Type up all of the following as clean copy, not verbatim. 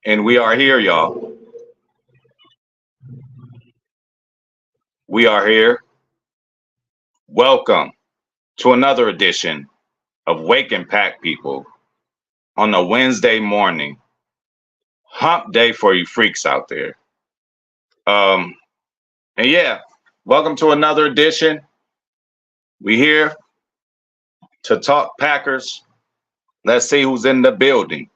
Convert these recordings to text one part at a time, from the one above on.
And we are here, y'all. We are here. Welcome to another edition of Wake and Pack People on a Wednesday morning. Hump day for you freaks out there. Um, and yeah, welcome to another edition. We here to talk Packers. Let's see who's in the building.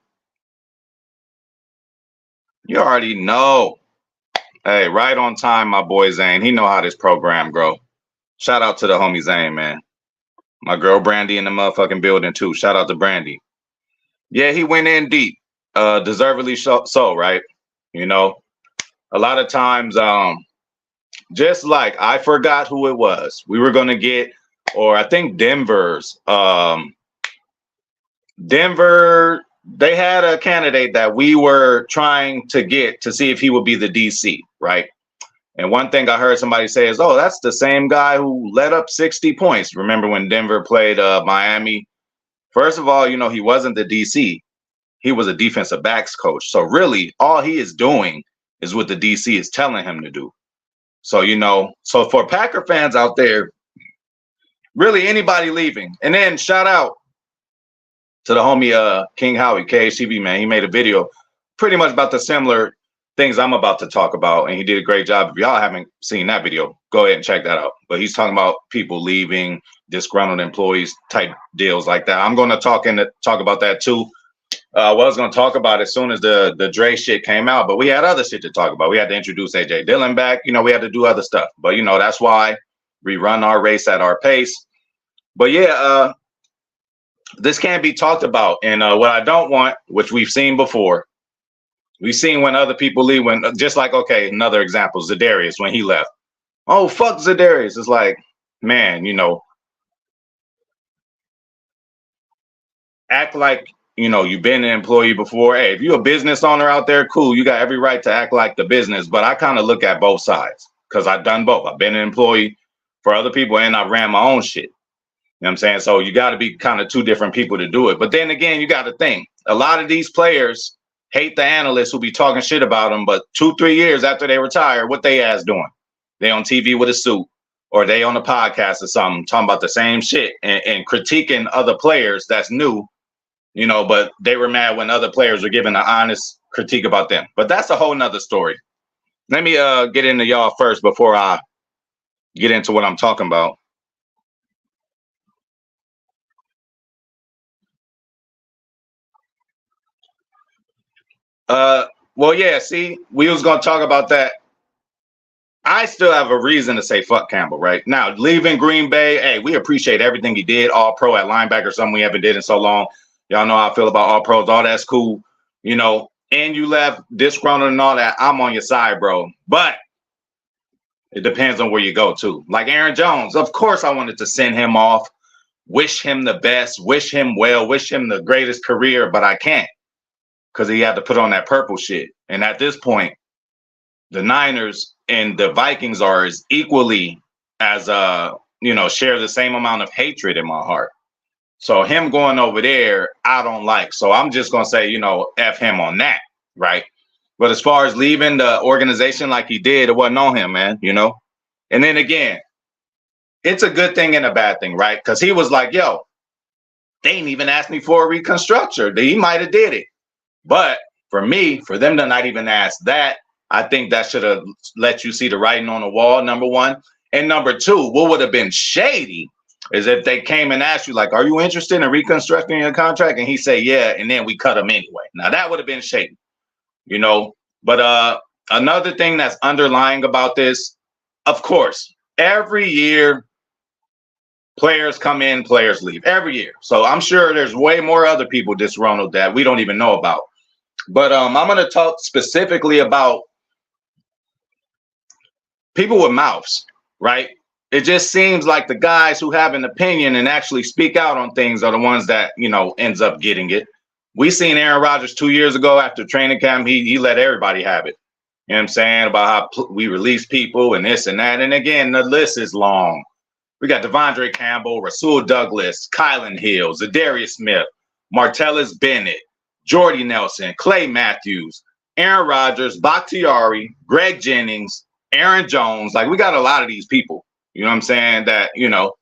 You already know. Hey, right on time, my boy Zane. He know how this program grow. Shout out to the homie Zane, man. My girl Brandy in the motherfucking building too. Shout out to Brandy. Yeah, he went in deep. Deservedly so, right? You know, a lot of times, just like I forgot who it was. We were gonna get, or I think Denver, they had a candidate that we were trying to get to see if he would be the DC, right? And one thing I heard somebody say is, oh, that's the same guy who let up 60 points. Remember when Denver played Miami? First of all, you know, he wasn't the DC. He was a defensive backs coach. So really, all he is doing is what the DC is telling him to do. So, you know, so for Packer fans out there, really anybody leaving. And then shout out to the homie King Howie, KHTV, man. He made a video pretty much about the similar things I'm about to talk about, and he did a great job. If y'all haven't seen that video, go ahead and check that out. But he's talking about people leaving, disgruntled employees type deals like that. I'm going to talk about that too. I was going to talk about it as soon as the Dre shit came out, but we had other shit to talk about. We had to introduce AJ Dillon back. You know, we had to do other stuff. But, you know, that's why we run our race at our pace. But, yeah, this can't be talked about. And what I don't want, which we've seen before, we've seen when other people leave, when just like, okay, another example, Zadarius, when he left. Oh, fuck Zadarius. It's like, man, you know, act like, you know, you've been an employee before. Hey, if you're a business owner out there, cool. You got every right to act like the business. But I kind of look at both sides because I've done both. I've been an employee for other people and I ran my own shit. You know what I'm saying? So you got to be kind of two different people to do it. But then again, you got to think a lot of these players hate the analysts who be talking shit about them. But 2-3 years after they retire, what they ass doing? They on TV with a suit or they on a podcast or something talking about the same shit and critiquing other players that's new. You know, but they were mad when other players were giving an honest critique about them. But that's a whole nother story. Let me get into y'all first before I get into what I'm talking about. Well, yeah, see, we was going to talk about that. I still have a reason to say fuck Campbell right now. Leaving Green Bay, hey, we appreciate everything he did. All pro at linebacker, something we haven't did in so long. Y'all know how I feel about all pros. All that's cool, you know. And you left disgruntled and all that. I'm on your side, bro. But it depends on where you go to. Like Aaron Jones, of course, I wanted to send him off, wish him the best, wish him well, wish him the greatest career, but I can't because he had to put on that purple shit. And at this point, the Niners and the Vikings are as equally as you know, share the same amount of hatred in my heart. So him going over there, I don't like. So I'm just going to say, you know, F him on that, right? But as far as leaving the organization like he did, it wasn't on him, man, you know? And then again, it's a good thing and a bad thing, right? Because he was like, yo, they didn't even ask me for a reconstructor. He might have did it. But for me, for them to not even ask that, I think that should have let you see the writing on the wall, number one. And number two, what would have been shady is if they came and asked you, like, are you interested in reconstructing your contract? And he say, yeah, and then we cut him anyway. Now, that would have been shady, you know. But another thing that's underlying about this, of course, every year, players come in, players leave. Every year. So I'm sure there's way more other people disgruntled that we don't even know about. But I'm going to talk specifically about people with mouths, right? It just seems like the guys who have an opinion and actually speak out on things are the ones that, you know, ends up getting it. We seen Aaron Rodgers 2 years ago after training camp. He let everybody have it. You know what I'm saying? About how we release people and this and that. And again, the list is long. We got Devondre Campbell, Rasul Douglas, Kylan Hill, Zadarius Smith, Martellus Bennett, Jordy Nelson, Clay Matthews, Aaron Rodgers, Bakhtiari, Greg Jennings, Aaron Jones. Like, we got a lot of these people. You know what I'm saying? That, you know,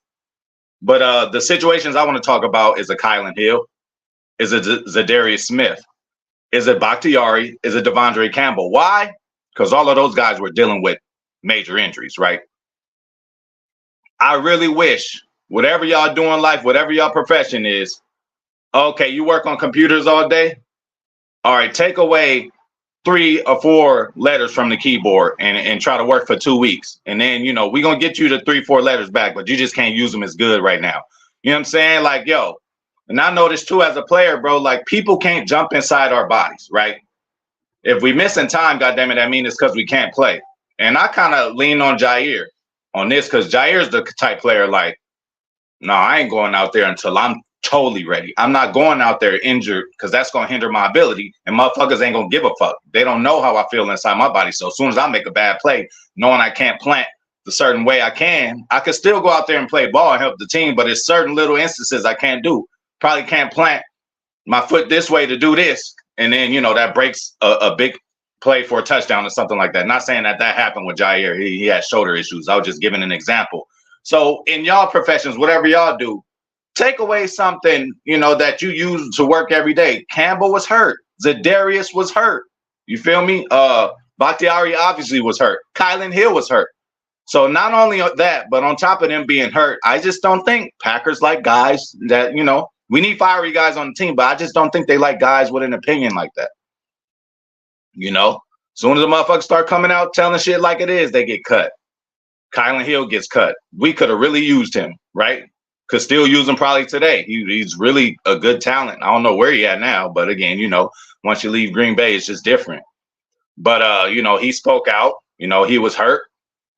but the situations I want to talk about is a Kylan Hill, is it Zadarius Smith, is it Bakhtiari, is it Devondre Campbell? Why? Because all of those guys were dealing with major injuries, right? I really wish, whatever y'all do in life, whatever y'all profession is, okay, you work on computers all day. All right, take away 3 or 4 letters from the keyboard and try to work for 2 weeks. And then, you know, we're going to get you the 3, 4 letters back, but you just can't use them as good right now. You know what I'm saying? Like, yo, and I noticed too as a player, bro, like people can't jump inside our bodies, right? If we missing time, goddammit, that means it's because we can't play. And I kind of lean on Jair on this because Jair's the type player like, no, I ain't going out there until I'm totally ready. I'm not going out there injured because that's going to hinder my ability. And motherfuckers ain't going to give a fuck. They don't know how I feel inside my body. So as soon as I make a bad play, knowing I can't plant the certain way I can still go out there and play ball and help the team. But it's certain little instances I can't do. Probably can't plant my foot this way to do this. And then, you know, that breaks a big play for a touchdown or something like that. Not saying that happened with Jair. He had shoulder issues. I was just giving an example. So in y'all professions, whatever y'all do, take away something, you know, that you use to work every day. Campbell was hurt. Zadarius was hurt. You feel me? Bakhtiari obviously was hurt. Kylan Hill was hurt. So not only that, but on top of them being hurt, I just don't think Packers like guys that, you know, we need fiery guys on the team, but I just don't think they like guys with an opinion like that. You know, as soon as the motherfuckers start coming out telling shit like it is, they get cut. Kylan Hill gets cut. We could have really used him, right? Could still use him probably today. He's really a good talent. I don't know where he at now, but again, you know, once you leave Green Bay, it's just different. But you know, he spoke out. You know, he was hurt.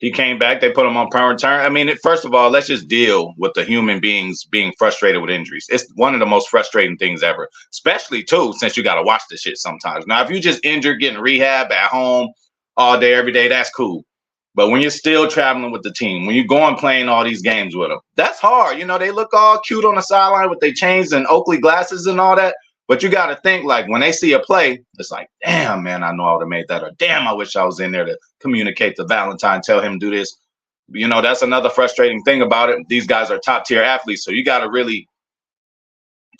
He came back. They put him on permanent return. I mean, first of all, let's just deal with the human beings being frustrated with injuries. It's one of the most frustrating things ever, especially too, since you got to watch this shit sometimes. Now, if you just injured, getting rehab at home all day, every day, that's cool. But when you're still traveling with the team, when you go and playing all these games with them, that's hard. You know, they look all cute on the sideline with their chains and Oakley glasses and all that. But you got to think, like, when they see a play, it's like, damn, man, I know I would have made that. Or damn, I wish I was in there to communicate to Valentine, tell him do this. You know, that's another frustrating thing about it. These guys are top tier athletes. So you got to really,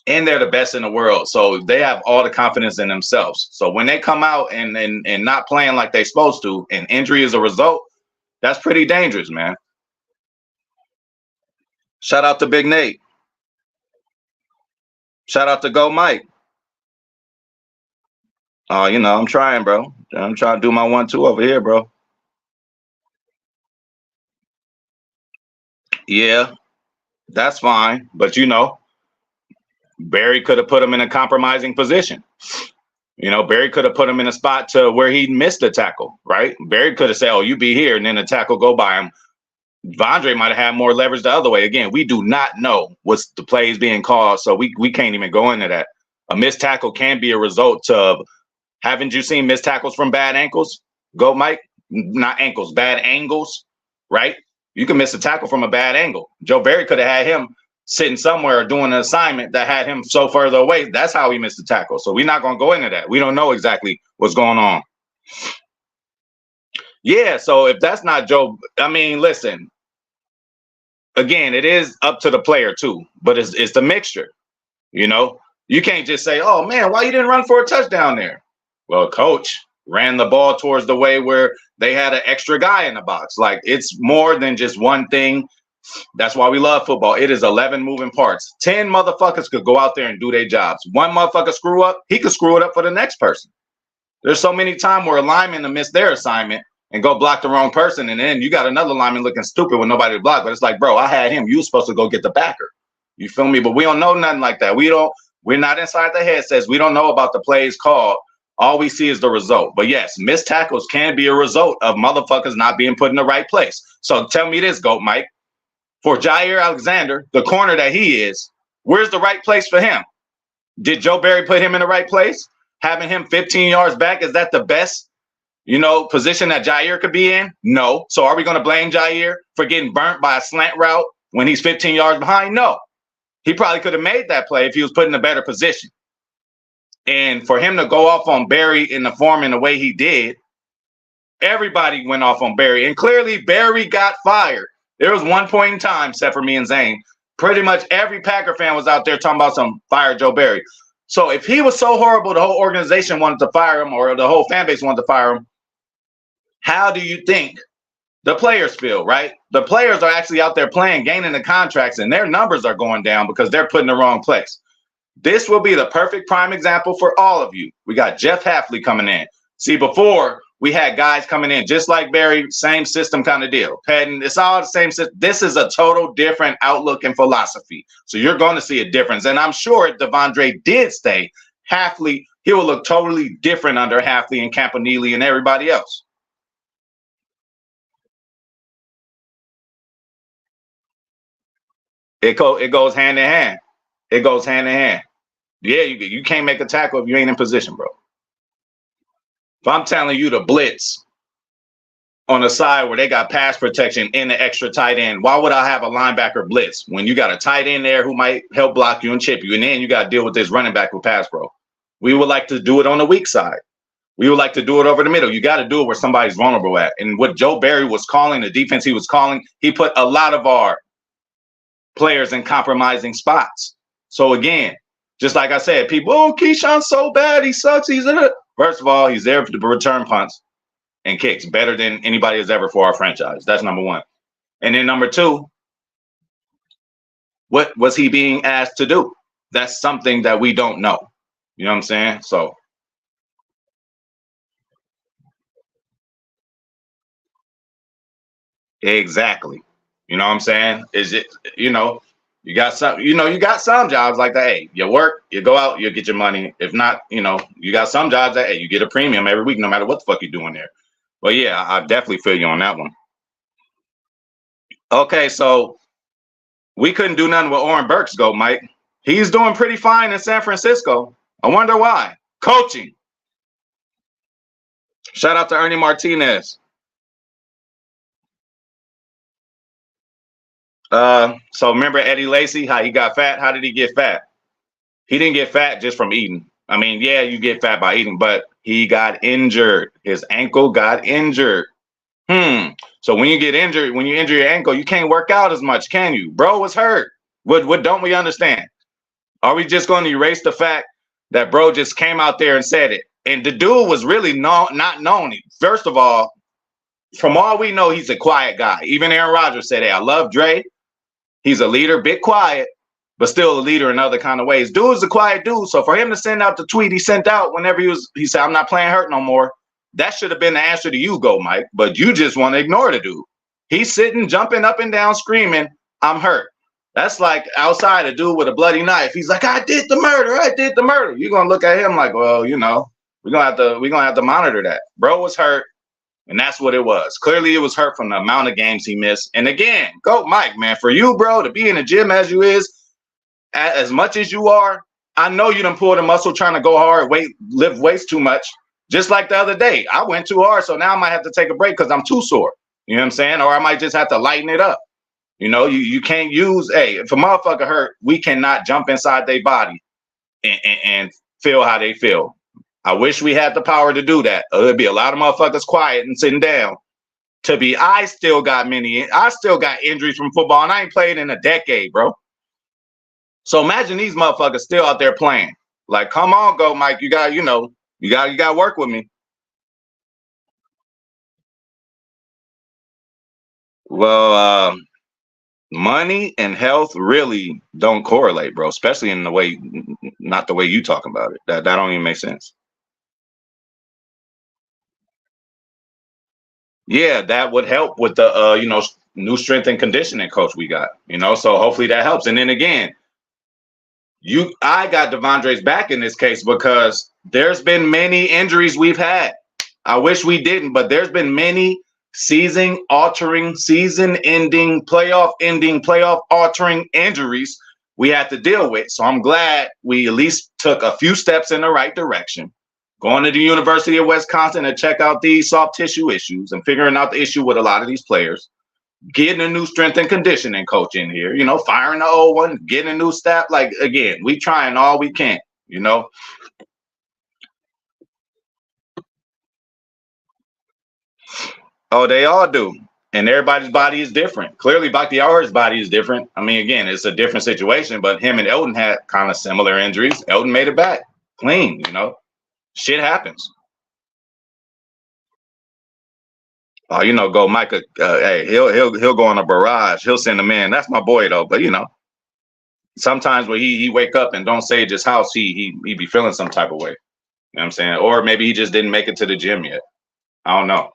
and they're the best in the world. So they have all the confidence in themselves. So when they come out and not playing like they're supposed to, and injury is a result, that's pretty dangerous, man. Shout out to Big Nate. Shout out to Go Mike. You know, I'm trying, bro. I'm trying to do my 1-2 over here, bro. Yeah, that's fine. But, you know, Barry could have put him in a compromising position. You know, Barry could have put him in a spot to where he missed the tackle, right? Barry could have said, oh, you be here, and then the tackle go by him. Vondre might have had more leverage the other way. Again, we do not know what's the plays being called, so we can't even go into that. A missed tackle can be a result of, haven't you seen missed tackles from bad ankles? Go, Mike. Not ankles, bad angles, right? You can miss a tackle from a bad angle. Joe Barry could have had him sitting somewhere doing an assignment that had him so further away. That's how he missed the tackle. So we're not going to go into that. We don't know exactly what's going on. Yeah, so if that's not Joe, I mean, listen, again, it is up to the player too, but it's the mixture, you know? You can't just say, oh, man, why you didn't run for a touchdown there? Well, coach ran the ball towards the way where they had an extra guy in the box. Like, it's more than just one thing. That's why we love football. It is 11 moving parts. 10 motherfuckers could go out there and do their jobs. One motherfucker screw up, he could screw it up for the next person. There's so many times where a lineman will miss their assignment and go block the wrong person, and then you got another lineman looking stupid with nobody to block. But it's like, bro, I had him. You were supposed to go get the backer. You feel me? But we don't know nothing like that. We're not inside the headsets. We don't know about the plays called. All we see is the result. But yes, missed tackles can be a result of motherfuckers not being put in the right place. So tell me this, Goat Mike. For Jair Alexander, the corner that he is, where's the right place for him? Did Joe Barry put him in the right place? Having him 15 yards back, is that the best, you know, position that Jair could be in? No. So are we going to blame Jair for getting burnt by a slant route when he's 15 yards behind? No. He probably could have made that play if he was put in a better position. And for him to go off on Barry in the form and the way he did, everybody went off on Barry. And clearly Barry got fired. There was one point in time, except for me and Zane, pretty much every Packer fan was out there talking about some fire Joe Barry. So if he was so horrible, the whole organization wanted to fire him, or the whole fan base wanted to fire him, how do you think the players feel, right? The players are actually out there playing, gaining the contracts, and their numbers are going down because they're put in the wrong place. This will be the perfect prime example for all of you. We got Jeff Hafley coming in. See, before we had guys coming in just like Barry, same system kind of deal. Patton, it's all the same system. This is a total different outlook and philosophy. So you're going to see a difference. And I'm sure if Devondre did stay, Hafley, he will look totally different under Hafley and Campanile and everybody else. It goes hand in hand. It goes hand in hand. Yeah, you can't make a tackle if you ain't in position, bro. If I'm telling you to blitz on the side where they got pass protection in the extra tight end, why would I have a linebacker blitz when you got a tight end there who might help block you and chip you, and then you got to deal with this running back with pass pro? We would like to do it on the weak side. We would like to do it over the middle. You got to do it where somebody's vulnerable at. And what Joe Barry was calling, the defense he was calling, he put a lot of our players in compromising spots. So again, just like I said, people, oh, Keyshawn's so bad, he sucks. He's in it. First of all, he's there to return punts and kicks better than anybody has ever for our franchise. That's number one. And then number two, what was he being asked to do? That's something that we don't know. You know what I'm saying? So exactly. You know what I'm saying? Is it, you know, you got some jobs like that. Hey, you work, you go out, you get your money. If not, you know, you got some jobs that, hey, you get a premium every week, no matter what the fuck you're doing there. But yeah, I definitely feel you on that one. Okay, so we couldn't do nothing with Oren Burks, go, Mike. He's doing pretty fine in San Francisco. I wonder why. Coaching. Shout out to Ernie Martinez. So remember Eddie Lacy, how he got fat? How did he get fat? He didn't get fat just from eating. I mean, yeah, you get fat by eating, but he got injured. His ankle got injured. So when you get injured, when you injure your ankle, you can't work out as much, can you? Bro was hurt. What don't we understand? Are we just going to erase the fact that bro just came out there and said it? And the dude was really not known. First of all, from all we know, he's a quiet guy. Even Aaron Rodgers said, hey, I love Dre. He's a leader, bit quiet, but still a leader in other kind of ways. Dude's a quiet dude. So for him to send out the tweet he sent out whenever he said, I'm not playing hurt no more. That should have been the answer to you, go, Mike. But you just want to ignore the dude. He's sitting, jumping up and down, screaming, I'm hurt. That's like outside a dude with a bloody knife. He's like, I did the murder. I did the murder. You're going to look at him like, well, you know, we're going to have to monitor that. Bro was hurt. And that's what it was. Clearly, it was hurt from the amount of games he missed. And again, go Mike, man. For you, bro, to be in the gym as you is, as much as you are, I know you done pulled a muscle trying to go hard, lift weights too much. Just like the other day, I went too hard, so now I might have to take a break because I'm too sore. You know what I'm saying? Or I might just have to lighten it up. You know, you can't use, hey, if a motherfucker hurt, we cannot jump inside their body and feel how they feel. I wish we had the power to do that. There'd be a lot of motherfuckers quiet and sitting down. I still got injuries from football, and I ain't played in a decade, bro. So imagine these motherfuckers still out there playing. Like, come on, go, Mike. You got to work with me. Well, money and health really don't correlate, bro. Especially in the way, not the way you talk about it. That don't even make sense. Yeah, that would help with the new strength and conditioning coach we got. So hopefully that helps. And then again, I got Devondre's back in this case because there's been many injuries we've had. I wish we didn't, but there's been many season-altering, season-ending, playoff-ending, playoff-altering injuries we had to deal with. So I'm glad we at least took a few steps in the right direction. Going to the University of Wisconsin to check out these soft tissue issues and figuring out the issue with a lot of these players. Getting a new strength and conditioning coach in here, firing the old one, getting a new staff. Like, again, we trying all we can, Oh, they all do. And everybody's body is different. Clearly, Bakhtiari's body is different. I mean, again, it's a different situation, but him and Elton had kind of similar injuries. Elton made it back clean, Shit happens. Oh, go Micah. Hey, he'll go on a barrage. He'll send him in. That's my boy though. But sometimes when he wake up and don't sage his house, he be feeling some type of way. You know what I'm saying? Or maybe he just didn't make it to the gym yet. I don't know.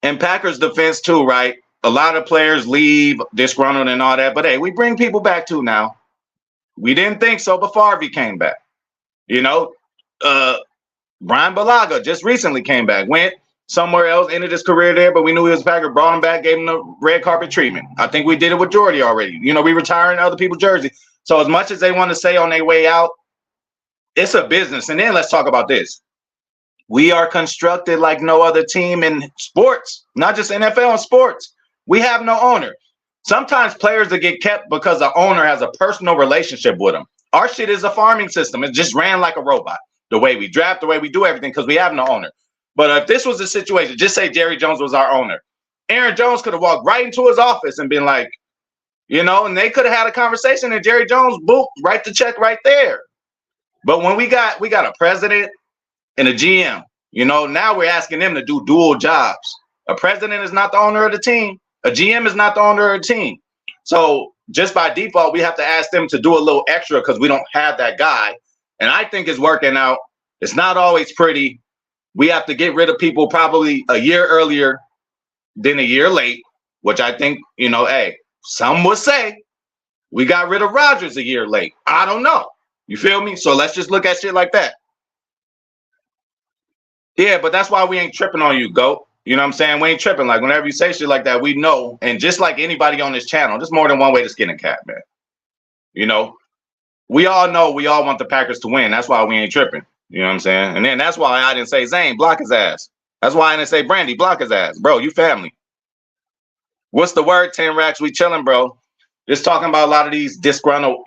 And Packers defense too, right? A lot of players leave disgruntled and all that, but hey, we bring people back too now. We didn't think so before Harvey came back. Brian Balaga just recently came back, went somewhere else, ended his career there, but we knew he was a Packer, brought him back, gave him the red carpet treatment. I think we did it with Jordy already. We retiring other people's jersey. So as much as they want to say on their way out, it's a business. And then let's talk about this. We are constructed like no other team in sports, not just NFL and sports. We have no owner. Sometimes players that get kept because the owner has a personal relationship with them. Our shit is a farming system. It just ran like a robot. The way we draft, the way we do everything, because we have no owner. But if this was a situation, just say Jerry Jones was our owner. Aaron Jones could have walked right into his office and been like, and they could have had a conversation and Jerry Jones, boop, write the check right there. But when we got a president and a GM, now we're asking them to do dual jobs. A president is not the owner of the team. A GM is not the owner of the team. So just by default, we have to ask them to do a little extra because we don't have that guy. And I think it's working out. It's not always pretty. We have to get rid of people probably a year earlier than a year late, which I think, hey, some would say we got rid of Rodgers a year late. I don't know. You feel me? So let's just look at shit like that. Yeah, but that's why we ain't tripping on you, GOAT. You know what I'm saying? We ain't tripping. Like, whenever you say shit like that, we know. And just like anybody on this channel, there's more than one way to skin a cat, man. We all know we all want the Packers to win. That's why we ain't tripping. You know what I'm saying? And then that's why I didn't say Zane, block his ass. That's why I didn't say Brandy, block his ass. Bro, you family. What's the word? 10 racks, we chilling, bro. Just talking about a lot of these disgruntled,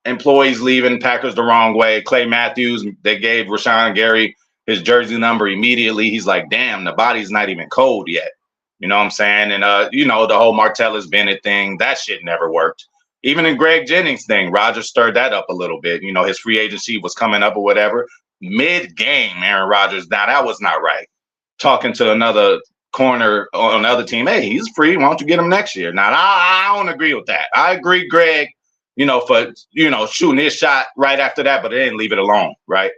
employees leaving Packers the wrong way. Clay Matthews, they gave Rashawn Gary his jersey number immediately. He's like, damn, the body's not even cold yet. You know what I'm saying? And, the whole Martellus Bennett thing, that shit never worked. Even in Greg Jennings thing, Rodgers stirred that up a little bit. His free agency was coming up or whatever. Mid-game, Aaron Rodgers, now that was not right. Talking to another corner on another team, hey, he's free. Why don't you get him next year? Now, I don't agree with that. I agree, Greg, for, shooting his shot right after that, but they didn't leave it alone, right?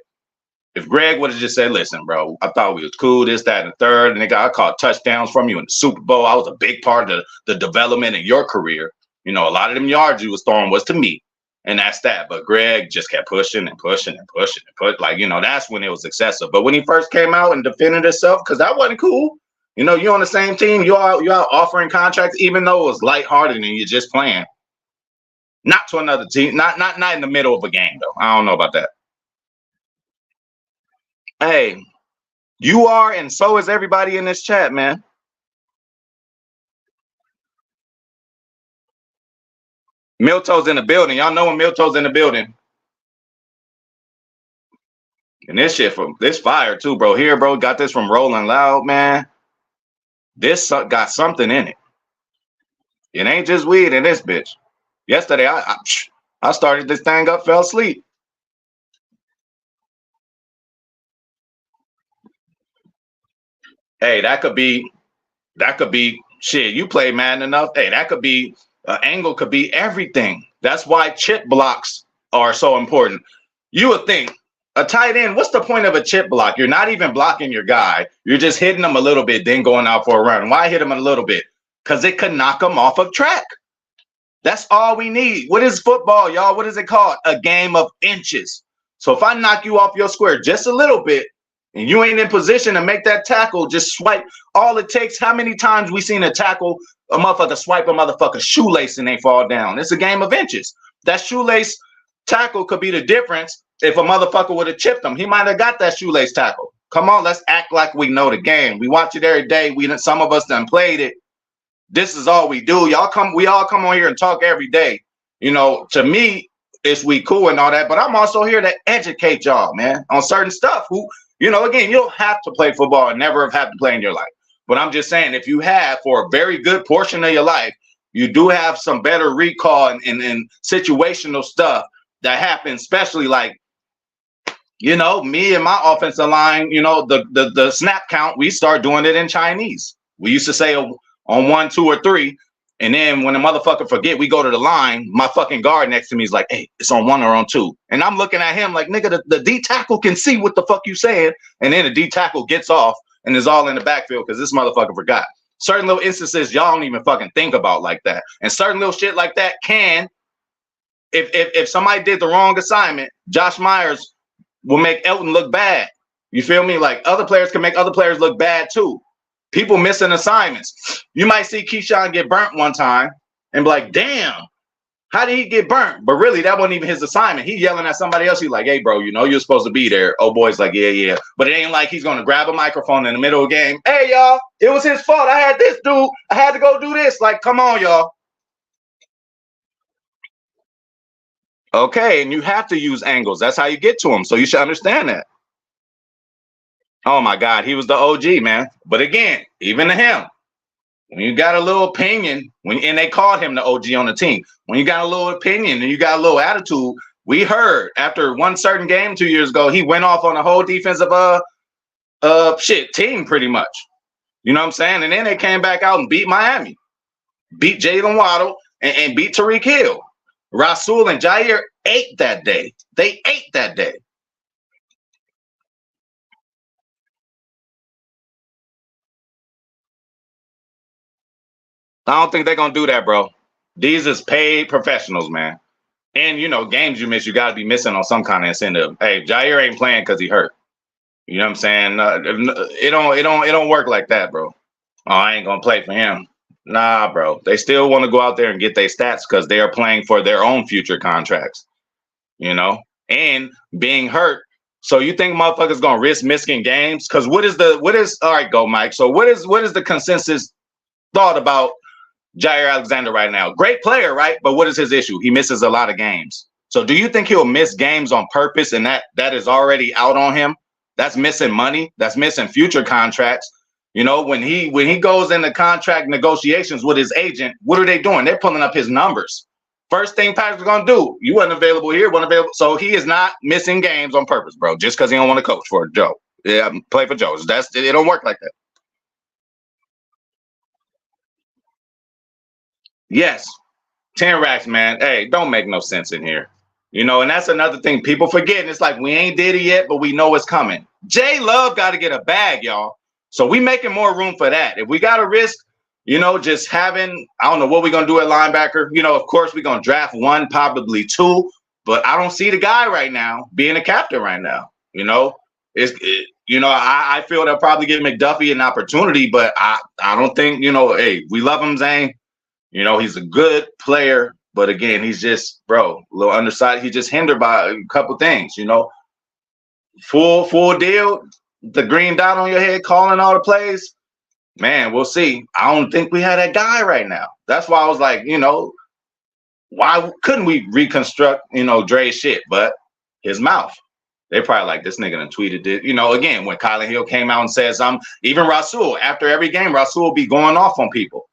If Greg would have just said, listen, bro, I thought we was cool, this, that, and the third, and I caught touchdowns from you in the Super Bowl. I was a big part of the development of your career. A lot of them yards you was throwing was to me, and that's that. But Greg just kept pushing and pushing and pushing and put that's when it was excessive. But when he first came out and defended himself, because that wasn't cool. You're on the same team. You're out offering contracts, even though it was lighthearted and you're just playing. Not to another team. Not in the middle of a game though. I don't know about that. Hey, you are, and so is everybody in this chat, man. Milto's in the building. Y'all know when Milto's in the building. And this shit from this fire too, bro. Here, bro, got this from Rolling Loud, man. This got something in it. It ain't just weed in this bitch. Yesterday, I started this thing up, fell asleep. Hey, that could be shit. You play Madden enough. Hey, that could be angle, could be everything. That's why chip blocks are so important. You would think a tight end, what's the point of a chip block? You're not even blocking your guy. You're just hitting him a little bit, then going out for a run. Why hit him a little bit? Because it could knock him off of track. That's all we need. What is football, y'all? What is it called? A game of inches. So if I knock you off your square just a little bit, and you ain't in position to make that tackle, just swipe. All it takes, how many times we seen a tackle, a motherfucker swipe a motherfucker's shoelace and they fall down? It's a game of inches. That shoelace tackle could be the difference if a motherfucker would have chipped him. He might have got that shoelace tackle. Come on, let's act like we know the game. We watch it every day. Some of us done played it. This is all we do. We all come on here and talk every day. To me, it's we cool and all that, but I'm also here to educate y'all, man, on certain stuff. Who, again, you don't have to play football and never have had to play in your life. But I'm just saying, if you have for a very good portion of your life, you do have some better recall and situational stuff that happens, especially like, me and my offensive line, the snap count, we start doing it in Chinese. We used to say on 1, 2, or 3. And then when the motherfucker forget, we go to the line. My fucking guard next to me is like, hey, it's on 1 or on 2. And I'm looking at him like, nigga, the D tackle can see what the fuck you saying. And then the D tackle gets off and is all in the backfield because this motherfucker forgot. Certain little instances y'all don't even fucking think about like that. And certain little shit like that can, if somebody did the wrong assignment, Josh Myers will make Elton look bad. You feel me? Like other players can make other players look bad too. People missing assignments. You might see Keyshawn get burnt one time and be like, damn, how did he get burnt? But really, that wasn't even his assignment. He yelling at somebody else. He's like, hey, bro, you're supposed to be there. Oh, boy's like, yeah. But it ain't like he's going to grab a microphone in the middle of the game. Hey, y'all, it was his fault. I had this dude. I had to go do this. Like, come on, y'all. Okay, and you have to use angles. That's how you get to him. So you should understand that. Oh, my God, he was the OG, man. But again, even to him, when you got a little opinion, and they called him the OG on the team, when you got a little opinion and you got a little attitude, we heard after one certain game 2 years ago, he went off on the whole defensive team pretty much. You know what I'm saying? And then they came back out and beat Miami, beat Jalen Waddle, and beat Tyreek Hill. Rasul and Jair ate that day. They ate that day. I don't think they're going to do that, bro. These is paid professionals, man. And, games you miss, you got to be missing on some kind of incentive. Hey, Jair ain't playing because he hurt. You know what I'm saying? It don't work like that, bro. Oh, I ain't going to play for him. Nah, bro. They still want to go out there and get their stats because they are playing for their own future contracts, and being hurt. So you think motherfuckers going to risk missing games? Because what is all right, go, Mike. So what is the consensus thought about Jair Alexander right now? Great player, right? But what is his issue? He misses a lot of games. So do you think he'll miss games on purpose and that is already out on him? That's missing money. That's missing future contracts. When he goes into contract negotiations with his agent, what are they doing? They're pulling up his numbers. First thing Patrick's going to do, you wasn't available here, wasn't available. So he is not missing games on purpose, bro, just because he don't want to coach for Joe. Yeah, play for Joe. It don't work like that. Yes, 10 racks, man. Hey, don't make no sense in here. And that's another thing people forgetting. It's like we ain't did it yet, but we know it's coming. J Love got to get a bag, y'all. So we making more room for that. If we got to risk, just having, I don't know what we're going to do at linebacker. Of course, we're going to draft 1, probably 2, but I don't see the guy right now being a captain right now. I feel they'll probably give McDuffie an opportunity, but I don't think, hey, we love him, Zane. He's a good player, but again, he's just, bro, a little undersized. He's just hindered by a couple things, Full deal, the green dot on your head, calling all the plays. Man, we'll see. I don't think we have that guy right now. That's why I was like, why couldn't we reconstruct, Dre's shit? But his mouth. They probably like, this nigga done tweeted it. Again, when Kylan Hill came out and said something, even Rasul, after every game, Rasul will be going off on people.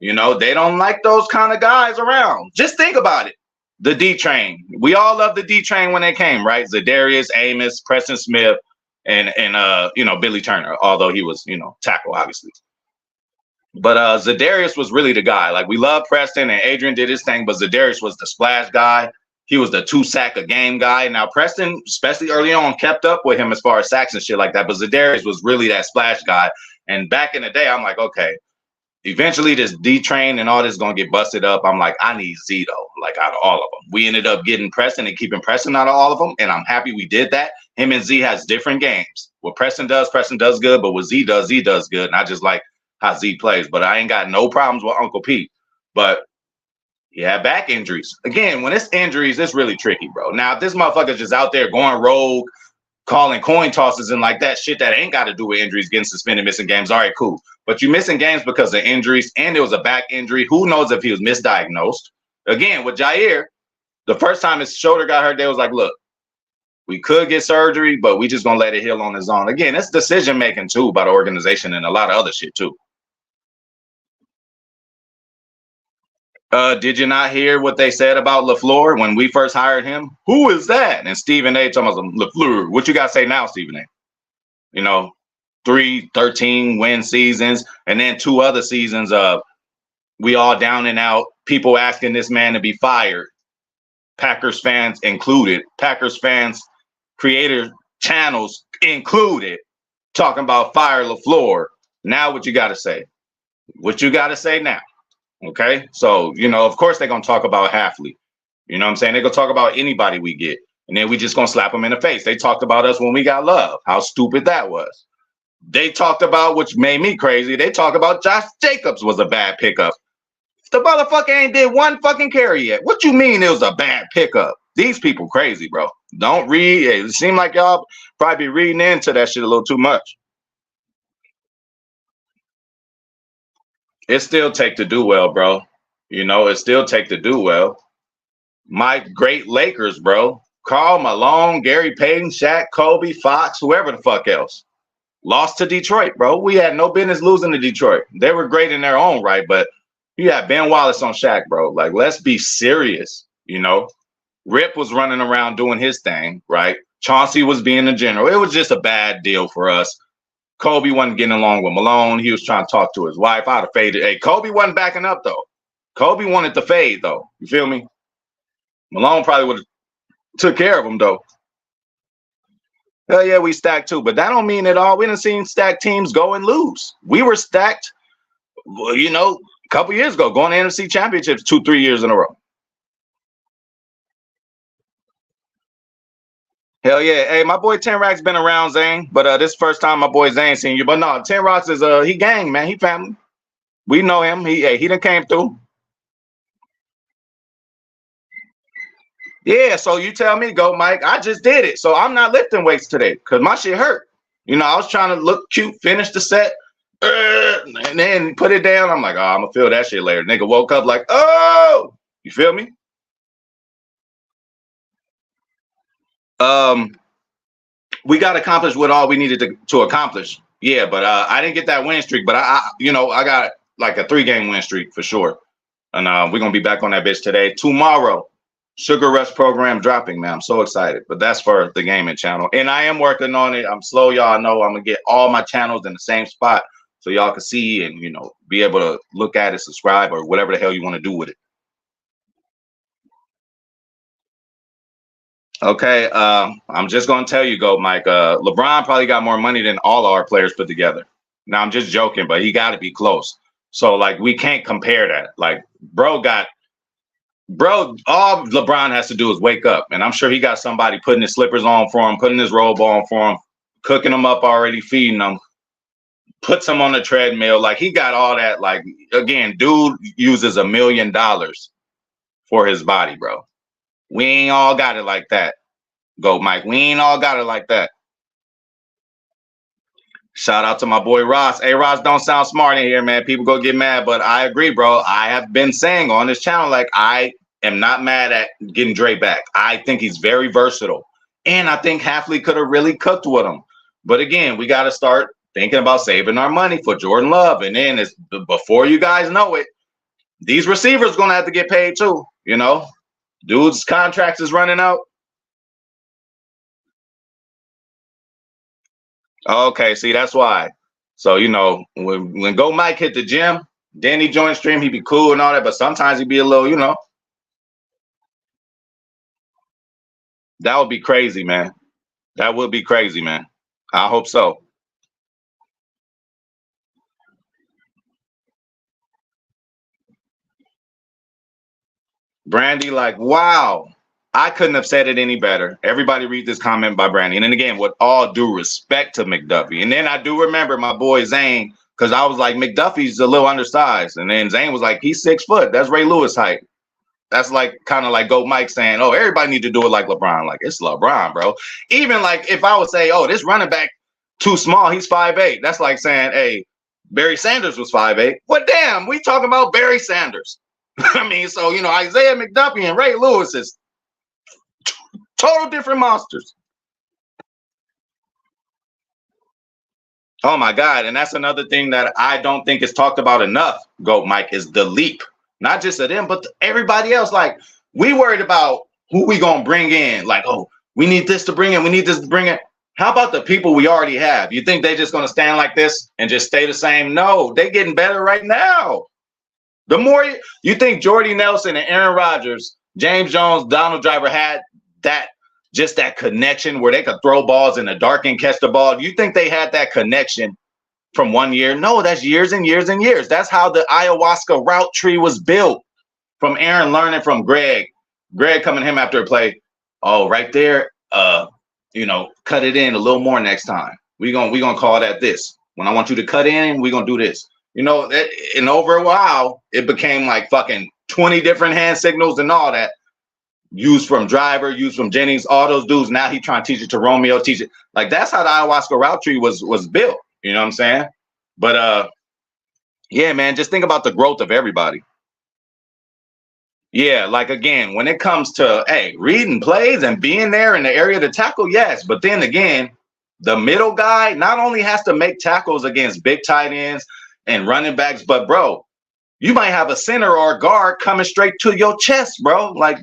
They don't like those kind of guys around. Just think about it. The D train. We all love the D train when they came, right? Zadarius, Amos, Preston Smith, and Billy Turner, although he was, tackle, obviously. But Zadarius was really the guy. Like, we love Preston, and Adrian did his thing, but Zadarius was the splash guy. He was the 2-sack-a-game guy. Now, Preston, especially early on, kept up with him as far as sacks and shit like that, but Zadarius was really that splash guy. And back in the day, I'm like, okay, eventually this D train and all this is going to get busted up. I'm like, I need Z, though, like out of all of them. We ended up getting Preston and keeping Preston out of all of them, and I'm happy we did that. Him and Z has different games. What Preston does good, but what Z does good. And I just like how Z plays. But I ain't got no problems with Uncle Pete. But he had back injuries. Again, when it's injuries, it's really tricky, bro. Now, if this motherfucker's just out there going rogue, calling coin tosses and like that shit that ain't got to do with injuries, getting suspended, missing games, all right, cool. But you missing games because of injuries, and there was a back injury. Who knows if he was misdiagnosed? Again, with Jair, The first time his shoulder got hurt, they was like, look, we could get surgery, but we just gonna let it heal on its own. Again, it's decision making too by the organization and a lot of other shit too. Did you not hear what they said about LaFleur when we first hired him? Who is that? And Stephen A. talking about LaFleur. What you got to say now, Stephen A.? You know, 13 win seasons, and then 2 other seasons of we all down and out. People asking this man to be fired. Packers fans included. Packers fans, creator channels included, talking about fire LaFleur. Now what you got to say? What you got to say now? Okay, so of course they're gonna talk about Halfley. You know what I'm saying? They're gonna talk about anybody we get, and then we just gonna slap them in the face. They talked about us when we got Love. How stupid that was. They talked about, which made me crazy. They talked about Josh Jacobs was a bad pickup. The motherfucker ain't did one fucking carry yet. What you mean it was a bad pickup? These people crazy, bro. Don't read. It seems like y'all probably be reading into that shit a little too much. It still take to do well, bro. It still take to do well. My great Lakers, bro. Karl Malone, Gary Payton, Shaq, Kobe, Fox, whoever the fuck else. Lost to Detroit, bro. We had no business losing to Detroit. They were great in their own right, but you had Ben Wallace on Shaq, bro. Like, let's be serious, Rip was running around doing his thing, right? Chauncey was being a general. It was just a bad deal for us. Kobe wasn't getting along with Malone. He was trying to talk to his wife. I'd have faded. Hey, Kobe wasn't backing up, though. Kobe wanted to fade, though. You feel me? Malone probably would have took care of him, though. Hell yeah, we stacked, too. But that don't mean at all. We didn't see stacked teams go and lose. We were stacked, a couple years ago, going to NFC championships 2-3 years in a row. Hell yeah. Hey, my boy 10 Racks been around, Zane. But this first time my boy Zane seen you. But no, 10 Racks is he gang, man. He family. We know him. He done came through. Yeah, so you tell me to go, Mike. I just did it. So I'm not lifting weights today because my shit hurt. I was trying to look cute, finish the set, and then put it down. I'm like, oh, I'm gonna feel that shit later. Nigga woke up like, oh, you feel me? We got accomplished what all we needed to accomplish. Yeah, but I didn't get that win streak, but I got like a 3-game win streak for sure. And we're gonna be back on that bitch today. Tomorrow, Sugar Rush program dropping, man. I'm so excited. But that's for the gaming channel. And I am working on it. I'm slow, y'all know. I'm gonna get all my channels in the same spot so y'all can see and be able to look at it, subscribe, or whatever the hell you want to do with it. Okay, I'm just gonna tell you, go, Mike. LeBron probably got more money than all our players put together. Now I'm just joking, but he got to be close. So like, we can't compare that. Like, bro, all LeBron has to do is wake up, and I'm sure he got somebody putting his slippers on for him, putting his robe on for him, cooking them up already, feeding them, puts them on the treadmill. Like, he got all that. Like, again, dude uses $1 million for his body, bro. We ain't all got it like that. Go, Mike. We ain't all got it like that. Shout out to my boy Ross. Hey, Ross, don't sound smart in here, man. People go get mad, but I agree, bro. I have been saying on this channel, like, I am not mad at getting Dre back. I think he's very versatile. And I think Halfley could have really cooked with him. But again, we got to start thinking about saving our money for Jordan Love. And then before you guys know it, these receivers going to have to get paid too, Dude's contracts is running out. Okay, see, that's why. So, when Go Mike hit the gym, then he joined stream, he'd be cool and all that, but sometimes he'd be a little, that would be crazy, man. That would be crazy, man. I hope so. Brandy, like, wow. I couldn't have said it any better. Everybody read this comment by Brandy. And then again, with all due respect to McDuffie. And then I do remember my boy Zane, because I was like, McDuffie's a little undersized. And then Zane was like, he's 6 foot. That's Ray Lewis height. That's like kind of like Go Mike saying, oh, everybody need to do it like LeBron. Like, it's LeBron, bro. Even like if I would say, oh, this running back too small, he's 5'8". That's like saying, hey, Barry Sanders was 5'8". Well, damn, we talking about Barry Sanders. I mean, so, Isaiah McDuffie and Ray Lewis is Total different monsters. Oh my God. And that's another thing that I don't think is talked about enough, Goat Mike, is the leap. Not just of them, but everybody else. Like, we worried about who we gonna bring in. Like, oh, we need this to bring in, we need this to bring in. How about the people we already have? You think they just gonna stand like this and just stay the same? No, they getting better right now. The more you think Jordy Nelson and Aaron Rodgers, James Jones, Donald Driver had that just that connection where they could throw balls in the dark and catch the ball. You think they had that connection from one year? No, that's years and years and years. That's how the ayahuasca route tree was built, from Aaron learning from Greg. Greg coming to him after a play. Oh, right there. Cut it in a little more next time. We gonna call that this. When I want you to cut in, we gonna do this. And over a while, it became like fucking 20 different hand signals and all that. Used from Driver, used from Jennings, all those dudes. Now he trying to teach it to Romeo, teach it. Like, that's how the ayahuasca route tree was built. You know what I'm saying? But yeah, man, just think about the growth of everybody. Yeah, like, again, when it comes to reading plays and being there in the area to tackle, yes. But then again, the middle guy not only has to make tackles against big tight ends and running backs, but bro, you might have a center or a guard coming straight to your chest, bro. Like,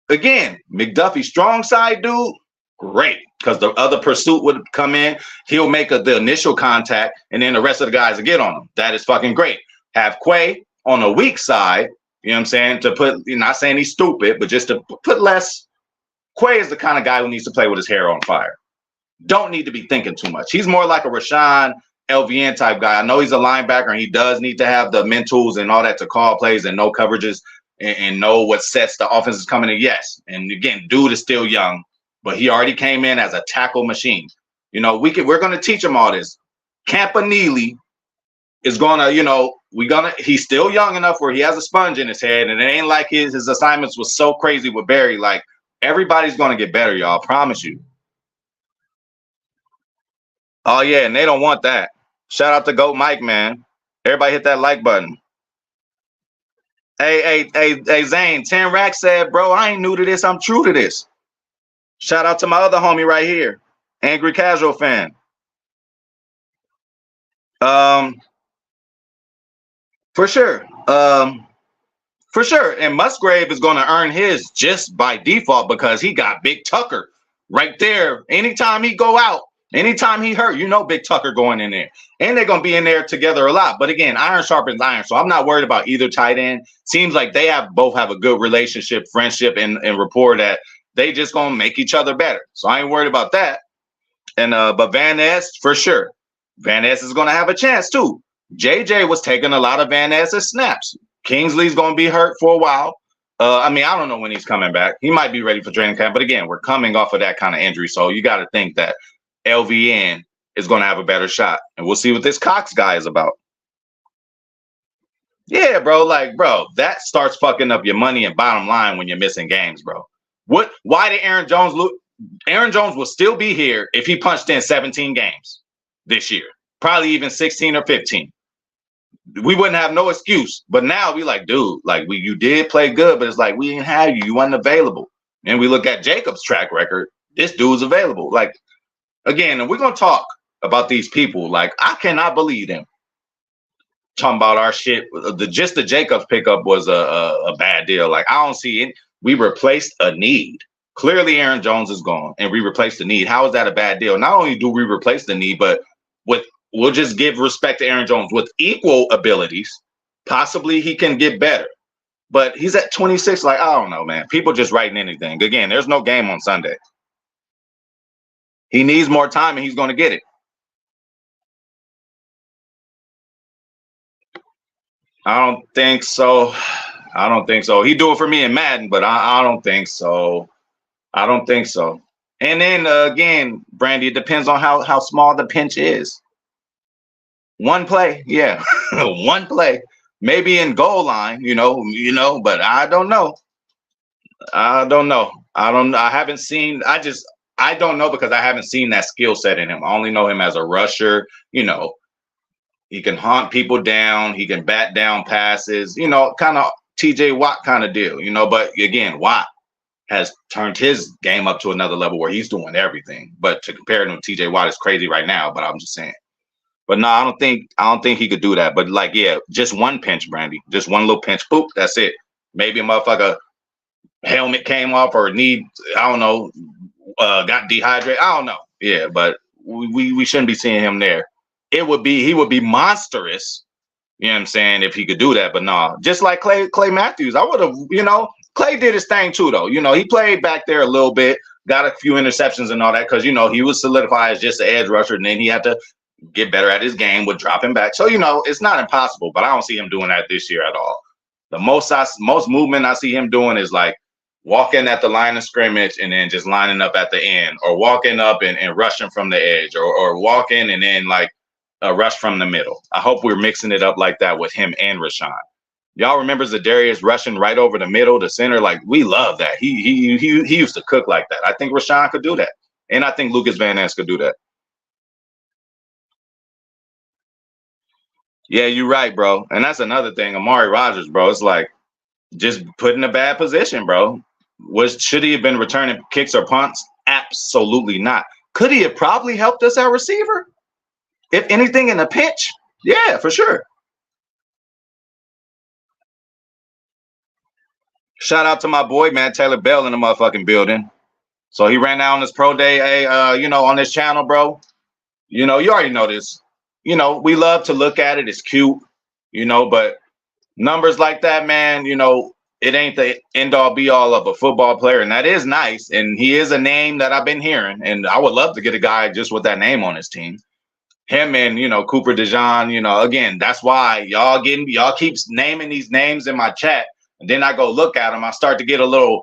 again, McDuffie, strong side dude, great. Because the other pursuit would come in, he'll make the initial contact, and then the rest of the guys will get on him. That is fucking great. Have Quay on a weak side, you know what I'm saying? To put, not saying he's stupid, but just to put less. Quay is the kind of guy who needs to play with his hair on fire. Don't need to be thinking too much. He's more like a Rashawn LVN type guy. I know he's a linebacker, and he does need to have the mentals and all that to call plays and know coverages and know what sets the offense is coming in. Yes. And again, dude is still young, but he already came in as a tackle machine. We're going to teach him all this. Campanile is going to, he's still young enough where he has a sponge in his head, and it ain't like his assignments was so crazy with Barry. Like, everybody's going to get better, y'all. I promise you. Oh yeah. And they don't want that. Shout out to Goat Mike, man. Everybody hit that like button. Hey, Zane, 10 Rack said, bro, I ain't new to this. I'm true to this. Shout out to my other homie right here, Angry Casual Fan. For sure. For sure. And Musgrave is going to earn his just by default because he got Big Tucker right there. Anytime he go out, anytime he hurt, Big Tucker going in there. And they're going to be in there together a lot. But again, iron sharpens iron. So I'm not worried about either tight end. Seems like they both have a good relationship, friendship, and rapport that they just going to make each other better. So I ain't worried about that. And but Van Ness, for sure. Van Ness is going to have a chance too. JJ was taking a lot of Van Ness's snaps. Kingsley's going to be hurt for a while. I don't know when he's coming back. He might be ready for training camp. But again, we're coming off of that kind of injury. So you got to think that LVN is going to have a better shot. And we'll see what this Cox guy is about. Yeah, bro. Like, bro, that starts fucking up your money and bottom line when you're missing games, bro. Why did Aaron Jones lose? Aaron Jones will still be here if he punched in 17 games this year. Probably even 16 or 15. We wouldn't have no excuse. But now we like, dude, like you did play good, but it's like we didn't have you. You weren't available. And we look at Jacob's track record. This dude's available. Like, again, and we're going to talk about these people. Like, I cannot believe them. Talking about our shit. The Jacobs pickup was a bad deal. Like, I don't see it. We replaced a need. Clearly, Aaron Jones is gone, and we replaced the need. How is that a bad deal? Not only do we replace the need, but we'll just give respect to Aaron Jones with equal abilities. Possibly he can get better. But he's at 26. Like, I don't know, man. People just writing anything. Again, there's no game on Sunday. He needs more time, and he's going to get it. I don't think so. He do it for me in Madden, but I don't think so. And then again, Brandy, it depends on how small the pinch is. One play, yeah, one play, maybe in goal line, but I don't know. I don't know because I haven't seen that skill set in him. I only know him as a rusher. He can hunt people down. He can bat down passes. Kind of TJ Watt kind of deal. But again, Watt has turned his game up to another level where he's doing everything. But to compare him to TJ Watt is crazy right now. But I'm just saying. But no, I don't think he could do that. But like, yeah, just one pinch, Brandy. Just one little pinch. Boop, that's it. Maybe a motherfucker helmet came off or I don't know, got dehydrated. I don't know. Yeah, but we shouldn't be seeing him there. He would be monstrous. You know what I'm saying? If he could do that, but no, just like Clay Matthews, I would have, Clay did his thing too, though. He played back there a little bit, got a few interceptions and all that, because he was solidified as just an edge rusher, and then he had to get better at his game with dropping back. So it's not impossible, but I don't see him doing that this year at all. The most movement I see him doing is like walking at the line of scrimmage and then just lining up at the end, or walking up and rushing from the edge, or walking and then like a rush from the middle. I hope we're mixing it up like that with him and Rashawn. Y'all remember Zadarius rushing right over the middle, the center? Like, we love that. He used to cook like that. I think Rashawn could do that, and I think Lucas Van Ness could do that. Yeah, you're right, bro. And that's another thing. Amari Rodgers, bro, it's like just put in a bad position, bro. Should he have been returning kicks or punts? Absolutely not. Could he have probably helped us at receiver? If anything, in a pinch? Yeah, for sure. Shout out to my boy, man, Taylor Bell in the motherfucking building. So he ran out on his pro day, on this channel, bro. You already know this. We love to look at it. It's cute, but numbers like that, man, it ain't the end all be all of a football player. And that is nice. And he is a name that I've been hearing. And I would love to get a guy just with that name on his team. Him and, Cooper DeJean, again, that's why y'all keep naming these names in my chat. And then I go look at them. I start to get a little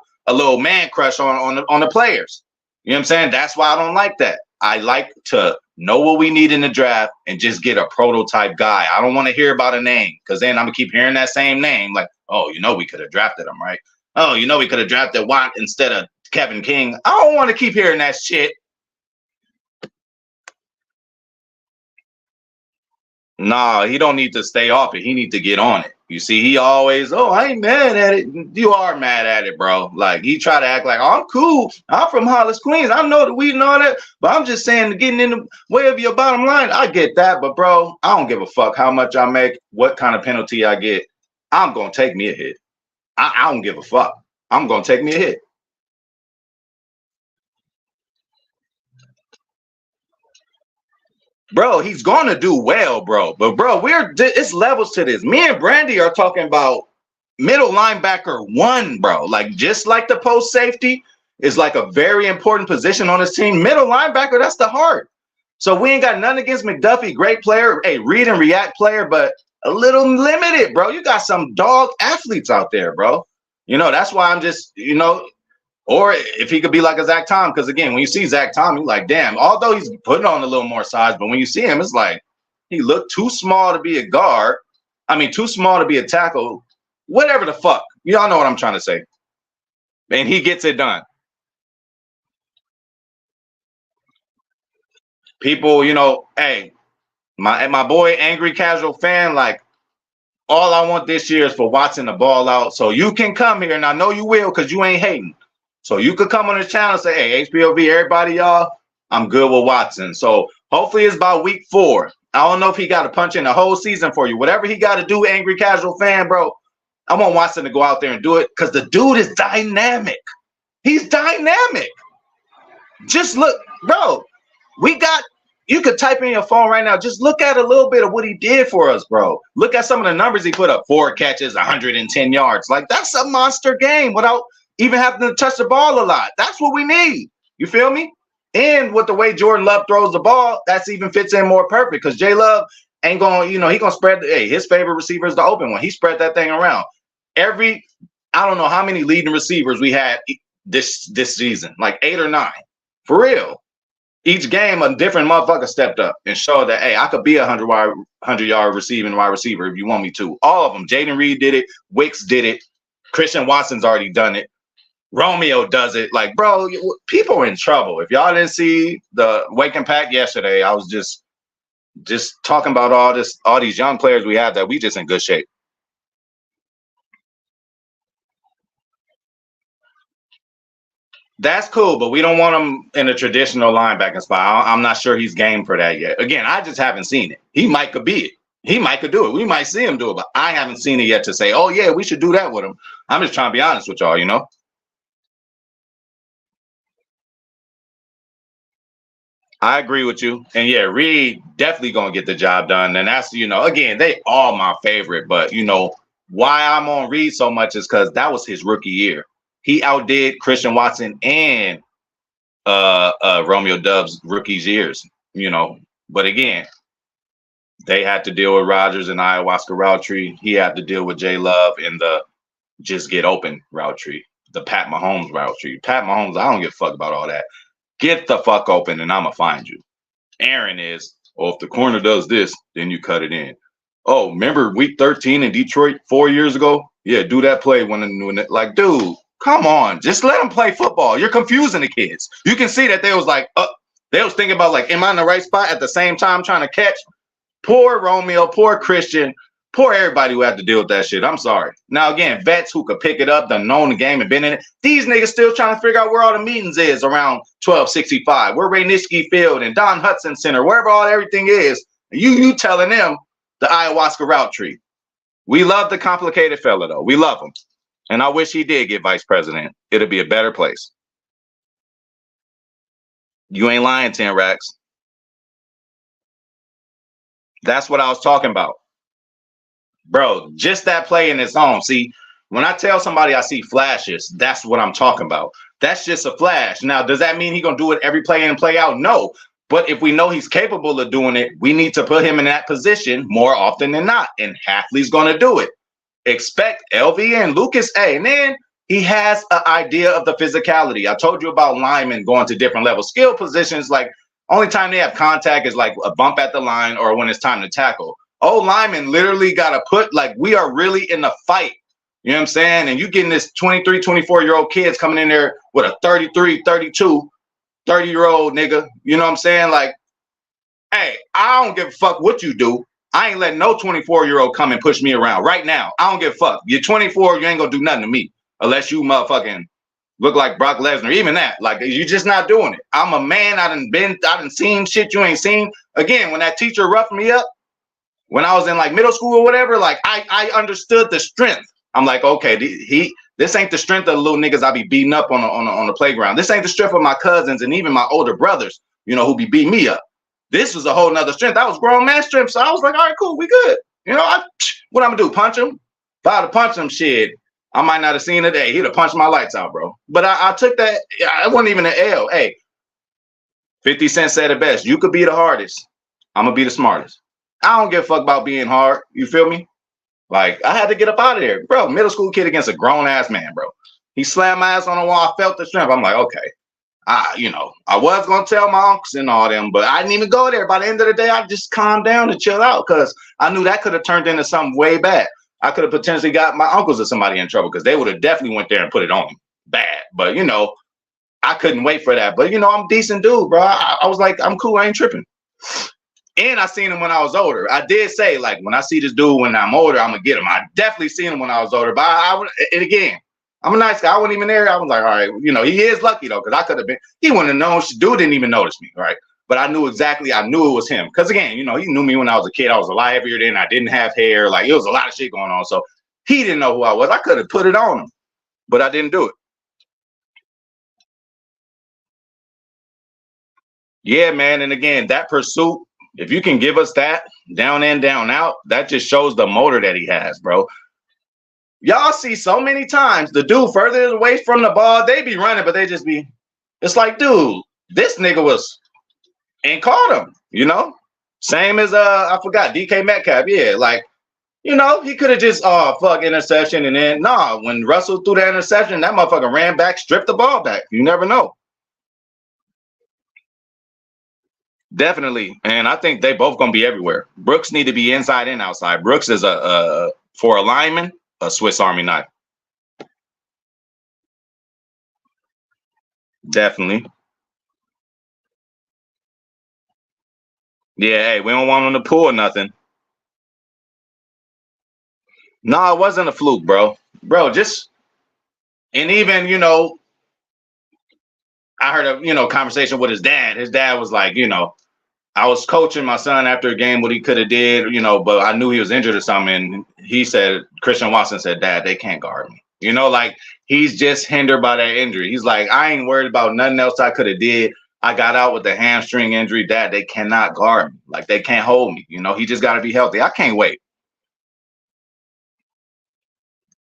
man crush on the players. You know what I'm saying? That's why I don't like that. I like to know what we need in the draft and just get a prototype guy. I don't want to hear about a name, because then I'm going to keep hearing that same name. Like, oh, we could have drafted him, right? Oh, we could have drafted Watt instead of Kevin King. I don't want to keep hearing that shit. Nah, he don't need to stay off it. He need to get on it. You see, he always, I ain't mad at it. You are mad at it, bro. Like, he try to act like, I'm cool. I'm from Hollis, Queens. I know the weed and all that. But I'm just saying, getting in the way of your bottom line, I get that. But, bro, I don't give a fuck how much I make, what kind of penalty I get. I'm going to take me a hit. I don't give a fuck. I'm going to take me a hit. Bro, he's going to do well, bro. But, bro, it's levels to this. Me and Brandy are talking about middle linebacker 1, bro. Like, just like the post safety is like a very important position on this team. Middle linebacker, that's the heart. So we ain't got nothing against McDuffie. Great player. Hey, read and react player, but a little limited, bro. You got some dog athletes out there, bro. That's why I'm just, or if he could be like a Zach Tom, because again, when you see Zach Tom, you're like, damn, although he's putting on a little more size, but when you see him, it's like he looked too small to be a guard. I mean, too small to be a tackle. Whatever the fuck. Y'all know what I'm trying to say. And he gets it done. People, hey, my boy, Angry Casual Fan, like, all I want this year is for Watson to ball out. So you can come here, and I know you will, because you ain't hating. So you could come on the channel and say, hey, HPOV, everybody, y'all, I'm good with Watson. So hopefully it's about week 4. I don't know if he got to punch in the whole season for you. Whatever he got to do, Angry Casual Fan, bro, I want Watson to go out there and do it, because the dude is dynamic. He's dynamic. Just look, bro, you could type in your phone right now. Just look at a little bit of what he did for us, bro. Look at some of the numbers he put up. 4 catches, 110 yards. Like, that's a monster game without even having to touch the ball a lot. That's what we need. You feel me? And with the way Jordan Love throws the ball, that's even fits in more perfect, because J Love ain't going, he going to spread. His favorite receiver is the open one. He spread that thing around. I don't know how many leading receivers we had this season, like 8 or 9. For real. Each game, a different motherfucker stepped up and showed that, hey, I could be a 100-yard receiving wide receiver if you want me to. All of them. Jaden Reed did it. Wicks did it. Christian Watson's already done it. Romeo does it. Like, bro, people are in trouble. If y'all didn't see the Waking Pack yesterday, I was just talking about all these young players we have that we just in good shape. That's cool, but we don't want him in a traditional linebacking spot. I'm not sure he's game for that yet. Again, I just haven't seen it. He might could be it. He might could do it. We might see him do it, but I haven't seen it yet to say, oh yeah, we should do that with him. I'm just trying to be honest with y'all, you know? I agree with you. And yeah, Reed definitely gonna get the job done. And that's, again, they all my favorite, but why I'm on Reed so much is because that was his rookie year. He outdid Christian Watson and Romeo Dubs rookie's years, But again, they had to deal with Rodgers and ayahuasca route tree. He had to deal with J Love in the just get open route tree, the Pat Mahomes route tree. Pat Mahomes, I don't give a fuck about all that. Get the fuck open and I'ma find you. Aaron is, if the corner does this, then you cut it in. Oh, remember week 13 in Detroit 4 years ago? Yeah, do that play when like, dude, come on, just let them play football. You're confusing the kids. You can see that they was like, they was thinking about like, am I in the right spot at the same time trying to catch? Poor Romeo, poor Christian, poor everybody who had to deal with that shit. I'm sorry. Now again, vets who could pick it up, done known the game and been in it. These niggas still trying to figure out where all the meetings is around 1265, where Ray Nitschke Field and Don Hudson Center, wherever all everything is. You telling them the ayahuasca route tree. We love the complicated fella though. We love him. And I wish he did get vice president. It'll be a better place. You ain't lying, 10 racks. That's what I was talking about. Bro, just that play in its own. See, when I tell somebody I see flashes, that's what I'm talking about. That's just a flash. Now, does that mean he's going to do it every play in and play out? No. But if we know he's capable of doing it, we need to put him in that position more often than not. And Hafley's going to do it. Expect LV and Lucas A. And then he has an idea of the physicality. I told you about linemen going to different levels. Skill positions, like only time they have contact is like a bump at the line or when it's time to tackle. Linemen literally got to put, like, we are really in the fight. You know what I'm saying? And you getting this 23, 24-year-old kids coming in there with a 33, 32, 30-year-old nigga. You know what I'm saying? Like, hey, I don't give a fuck what you do. I ain't letting no 24-year-old come and push me around right now. I don't give a fuck. You're 24, you ain't gonna do nothing to me unless you motherfucking look like Brock Lesnar. Even that, like, you're just not doing it. I'm a man. I done seen shit you ain't seen. Again, when that teacher roughed me up, when I was in like middle school or whatever, like I understood the strength. I'm like, okay, this ain't the strength of the little niggas I be beating up on the playground. This ain't the strength of my cousins and even my older brothers, who be beating me up. This was a whole nother strength. That was grown man strength. So I was like, all right, cool, we good. What I'm gonna do? Punch him? If I had to punch him, shit, I might not have seen it. Hey, he'd have punched my lights out, bro. But I took that. It wasn't even an L. Hey, 50 Cent said it best. You could be the hardest. I'm gonna be the smartest. I don't give a fuck about being hard. You feel me? Like, I had to get up out of there. Bro, middle school kid against a grown-ass man, bro. He slammed my ass on the wall. I felt the strength. I'm like, okay. I was going to tell my uncles and all them, but I didn't even go there. By the end of the day, I just calmed down and chill out because I knew that could have turned into something way bad. I could have potentially got my uncles or somebody in trouble because they would have definitely went there and put it on him bad. But, I couldn't wait for that. But, I'm a decent dude, bro. I was like, I'm cool. I ain't tripping. And I seen him when I was older. I did say, like, when I see this dude when I'm older, I'm going to get him. I definitely seen him when I was older. But and again, I'm a nice guy. I wasn't even there. I was like, all right, he is lucky, though, because I could have been. He wouldn't have known. Dude didn't even notice me, right? But I knew exactly. I knew it was him. Because, again, he knew me when I was a kid. I was a lot heavier then. I didn't have hair. Like, it was a lot of shit going on. So he didn't know who I was. I could have put it on him, but I didn't do it. Yeah, man. And again, that pursuit, if you can give us that down in, down out, that just shows the motor that he has, bro. Y'all see so many times the dude further away from the ball, they be running, but they just be, it's like, dude, this nigga was and caught him, Same as I forgot, DK Metcalf. Yeah, like, he could have just interception and then when Russell threw that interception, that motherfucker ran back, stripped the ball back. You never know. Definitely. And I think they both gonna be everywhere. Brooks need to be inside and outside. Brooks is for a lineman, a Swiss Army knife. Definitely. Yeah, hey, we don't want him to pull nothing. No, it wasn't a fluke, bro. Bro, just and even, I heard a conversation with his dad. His dad was like, I was coaching my son after a game what he could have did, but I knew he was injured or something. And he said, Christian Watson said, Dad, they can't guard me. Like he's just hindered by that injury. He's like, I ain't worried about nothing else I could have did. I got out with a hamstring injury. Dad, they cannot guard me. Like they can't hold me. He just got to be healthy. I can't wait.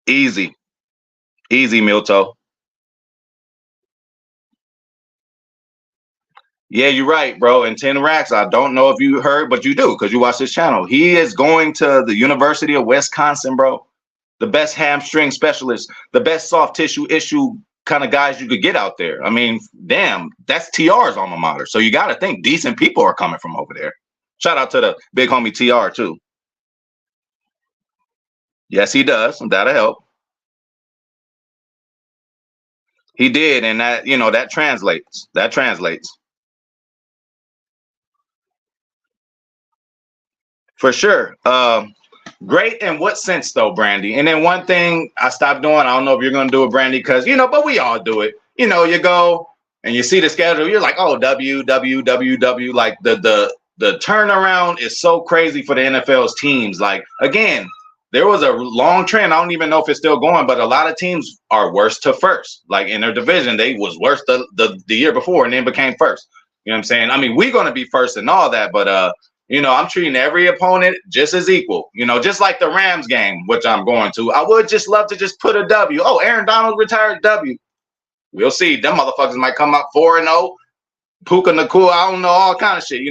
Easy, Milto. Yeah, you're right, bro. And 10 racks, I don't know if you heard, but you do because you watch this channel. He is going to the University of Wisconsin, bro. The best hamstring specialist, the best soft tissue issue kind of guys you could get out there. I mean, damn, that's TR's alma mater. So you got to think decent people are coming from over there. Shout out to the big homie TR too. Yes, he does. That'll help. He did, and that translates. That translates. For sure. Great in what sense though, Brandy? And then one thing I stopped doing, I don't know if you're gonna do it, Brandy, because but we all do it. You go and you see the schedule, you're like, oh, W. Like the turnaround is so crazy for the NFL's teams. Like again, there was a long trend. I don't even know if it's still going, but a lot of teams are worst to first. Like in their division, they was worse the year before and then became first. You know what I'm saying? I mean, we're gonna be first and all that, but I'm treating every opponent just as equal, just like the Rams game, which I'm going to. I would just love to just put a W. Oh, Aaron Donald retired W. We'll see. Them motherfuckers might come out 4-0. Puka Nakua, I don't know, all kind of shit,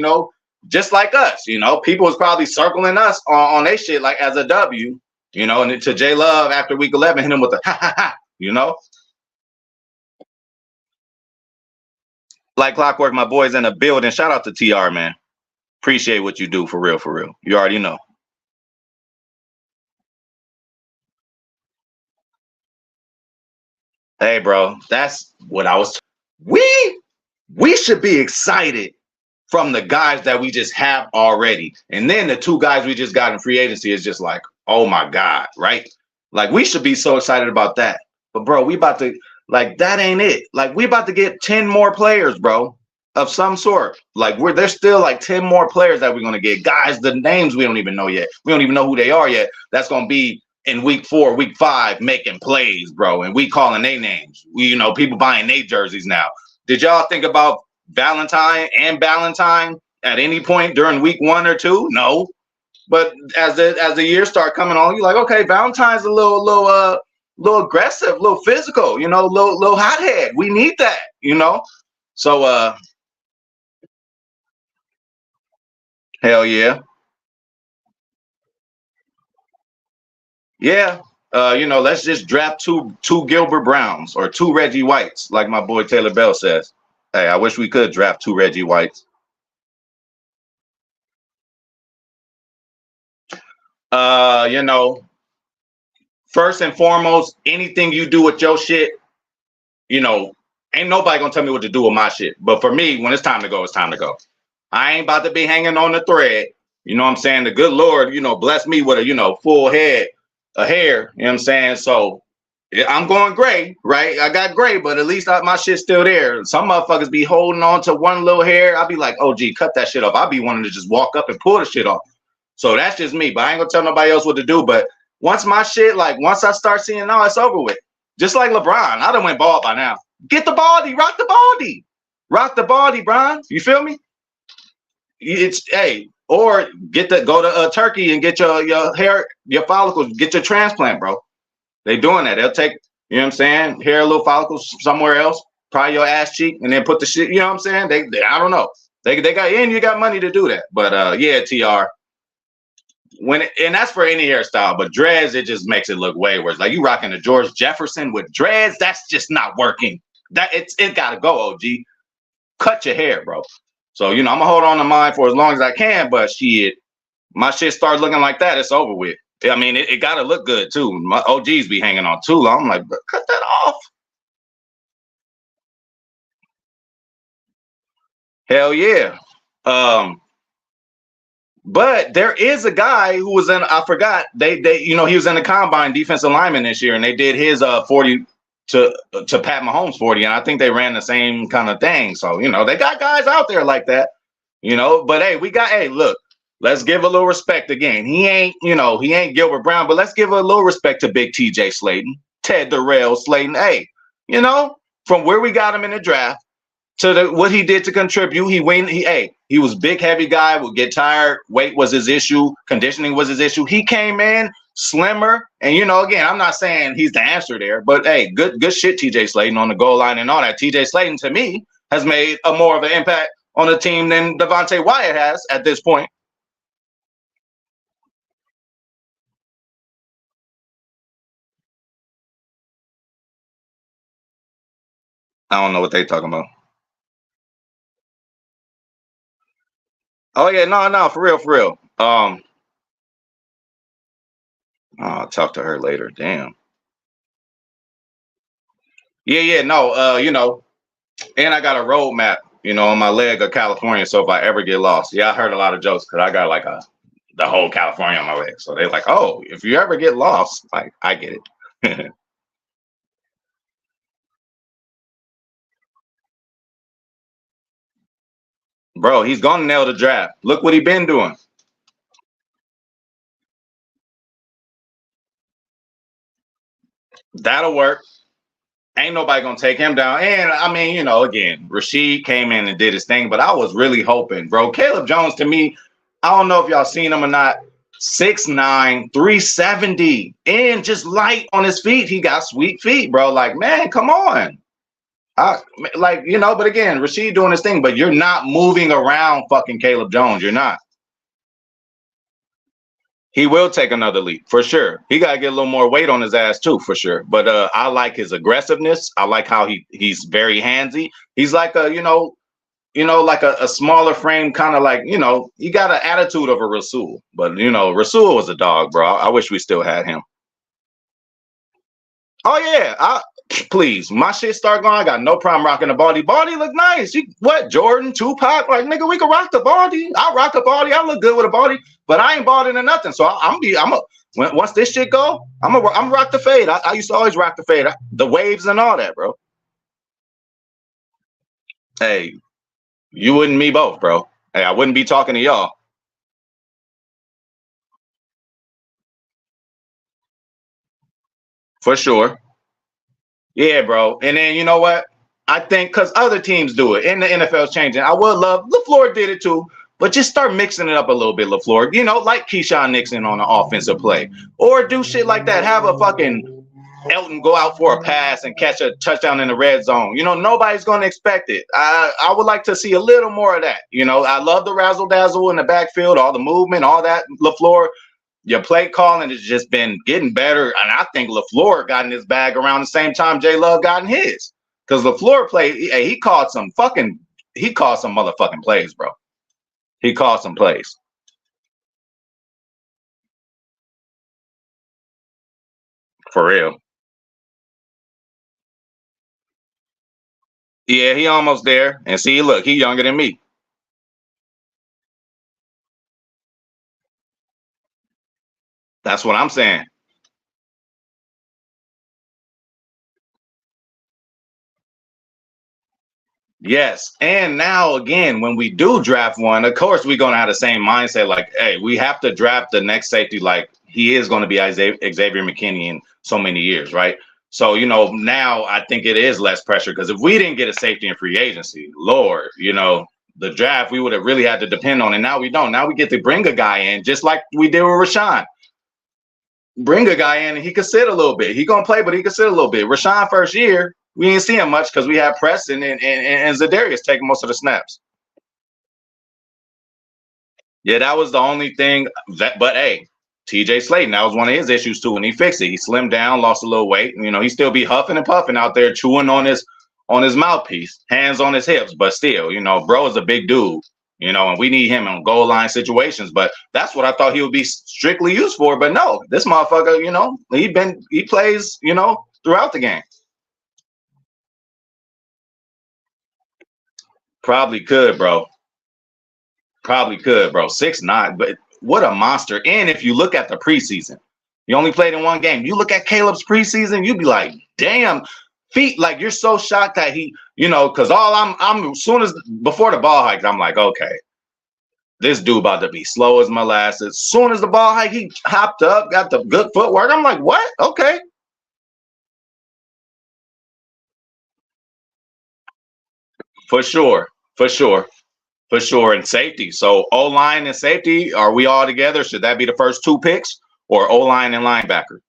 just like us. People was probably circling us on their shit like as a W, and to J Love after week 11, hit him with a ha ha ha, Like clockwork, my boys in the building. Shout out to TR, man. Appreciate what you do for real, for real. You already know. Hey, bro, that's what I was. We should be excited from the guys that we just have already, and then the two guys we just got in free agency is just like, oh my god, right? Like we should be so excited about that. But bro, we about to that ain't it. Like we about to get 10 more players, bro. Of some sort. Like there's still like 10 more players that we're going to get. Guys, the names we don't even know yet. We don't even know who they are yet. That's going to be in week 4, week 5, making plays, bro. And we calling their names. People buying their jerseys now. Did y'all think about Valentine and Ballantyne at any point during week 1 or 2? No. But as the years start coming on, you're like, okay, Valentine's a little aggressive, a little physical, little hothead. We need that, So hell yeah. Yeah. Let's just draft two Gilbert Browns or 2 Reggie Whites, like my boy Taylor Bell says. Hey, I wish we could draft 2 Reggie Whites. First and foremost, anything you do with your shit, ain't nobody gonna tell me what to do with my shit. But for me, when it's time to go, it's time to go. I ain't about to be hanging on the thread. You know what I'm saying? The good Lord, bless me with a, full head of hair. You know what I'm saying? So I'm going gray, right? I got gray, but at least my shit's still there. Some motherfuckers be holding on to one little hair. I'll be like, oh, gee, cut that shit off. I'll be wanting to just walk up and pull the shit off. So that's just me. But I ain't gonna tell nobody else what to do. But once my shit, once I start seeing, no, it's over with. Just like LeBron. I done went bald by now. Get the baldy, rock the baldy. Rock the baldy, Brian. You feel me? Or go to Turkey and get your hair, your follicles, get your transplant, bro. They doing that. They'll take, you know what I'm saying, hair, little follicles somewhere else, probably your ass cheek, and then put the shit, you know what I'm saying? They I don't know. They got, and you got money to do that. But yeah, TR. And that's for any hairstyle, but dreads, it just makes it look way worse. Like you rocking a George Jefferson with dreads, that's just not working. It gotta go, OG. Cut your hair, bro. So, I'm gonna hold on to mine for as long as I can, but shit, my shit starts looking like that, it's over with. I mean, it gotta look good too. My OGs be hanging on too long. I'm like, cut that off. Hell yeah. But there is a guy who was I forgot, he was in the combine defensive lineman this year, and they did his 40 to Pat Mahomes 40, and I think they ran the same kind of thing. So they got guys out there like that. But hey, look, let's give a little respect again. He ain't Gilbert Brown, but let's give a little respect to Big TJ Slayton, Ted Darrell Slayton. Hey, from where we got him in the draft to what he did to contribute, he was big, heavy guy, would get tired. Weight was his issue. Conditioning was his issue. He came in slimmer, and again, I'm not saying he's the answer there, but hey, good shit, TJ Slayton on the goal line and all that. TJ Slayton to me has made a more of an impact on the team than Devontae Wyatt has at this point. I don't know what they talking about. Oh yeah, no, for real. I'll talk to her later. Damn. Yeah, no, and I got a road map, on my leg of California. So if I ever get lost, I heard a lot of jokes because I got like the whole California on my leg. So they're like, oh, if you ever get lost, like I get it. Bro, he's gonna nail the draft. Look what he been doing. That'll work. Ain't nobody gonna take him down. And I mean, again, Rashid came in and did his thing, but I was really hoping, bro. Caleb Jones, to me, I don't know if y'all seen him or not. 6'9", 370, and just light on his feet. He got sweet feet, bro. Like, man, come on. But again, Rashid doing his thing, but you're not moving around fucking Caleb Jones. You're not. He will take another leap for sure. He got to get a little more weight on his ass too, for sure. But I like his aggressiveness. I like how he's very handsy. He's like like a smaller frame, kind of like, he got an attitude of a Rasul. But Rasul was a dog, bro. I wish we still had him. Oh yeah, please. My shit start going. I got no problem rocking the body. Body look nice. Jordan, Tupac, like nigga, we can rock the body. I rock the body. I look good with a body, but I ain't balding or nothing. So once this shit go, I'm rock the fade. I used to always rock the fade, the waves and all that, bro. Hey, you and me both, bro. Hey, I wouldn't be talking to y'all for sure. Yeah, bro. And then you know what? I think because other teams do it, and the NFL's changing. I would love LaFleur did it too, but just start mixing it up a little bit, LaFleur. Like Keyshawn Nixon on an offensive play, or do shit like that. Have a fucking Elton go out for a pass and catch a touchdown in the red zone. Nobody's going to expect it. I would like to see a little more of that. I love the razzle dazzle in the backfield, all the movement, all that. LaFleur. Your play calling has just been getting better, and I think LaFleur got in his bag around the same time J Love got in his. Because LaFleur played, he called some motherfucking plays, bro. He called some plays. For real. Yeah, he almost there. And see, look, he younger than me. That's what I'm saying. Yes. And now again, when we do draft one, of course we're gonna have the same mindset. Like, hey, we have to draft the next safety like he is going to be Xavier McKinney in so many years, right? So, now I think it is less pressure because if we didn't get a safety in free agency, Lord, the draft we would have really had to depend on. And now we don't. Now we get to bring a guy in just like we did with Rashawn. Bring a guy in and he could sit a little bit. He gonna play, but he could sit a little bit. Rashawn first year, we didn't see him much because we had Preston and Zadarius taking most of the snaps. Yeah, that was the only thing but hey, TJ Slayton, that was one of his issues too, and he fixed it. He slimmed down, lost a little weight. He still be huffing and puffing out there, chewing on his mouthpiece, hands on his hips, but still, bro is a big dude, and we need him in goal line situations. But that's what I thought he would be strictly used for. But no, this motherfucker, he plays, throughout the game. Probably could, bro. Probably could, bro. 6'9", but what a monster. And if you look at the preseason, he only played in one game. You look at Caleb's preseason, you'd be like, damn, feet, like you're so shocked that he, because all I'm as soon as before the ball hike, I'm like, okay, this dude about to be slow as molasses. As soon as the ball hike, he hopped up, got the good footwork. I'm like, what? Okay. For sure. For sure. For sure. And safety. So O line and safety, are we all together? Should that be the first two picks? Or O line and linebacker?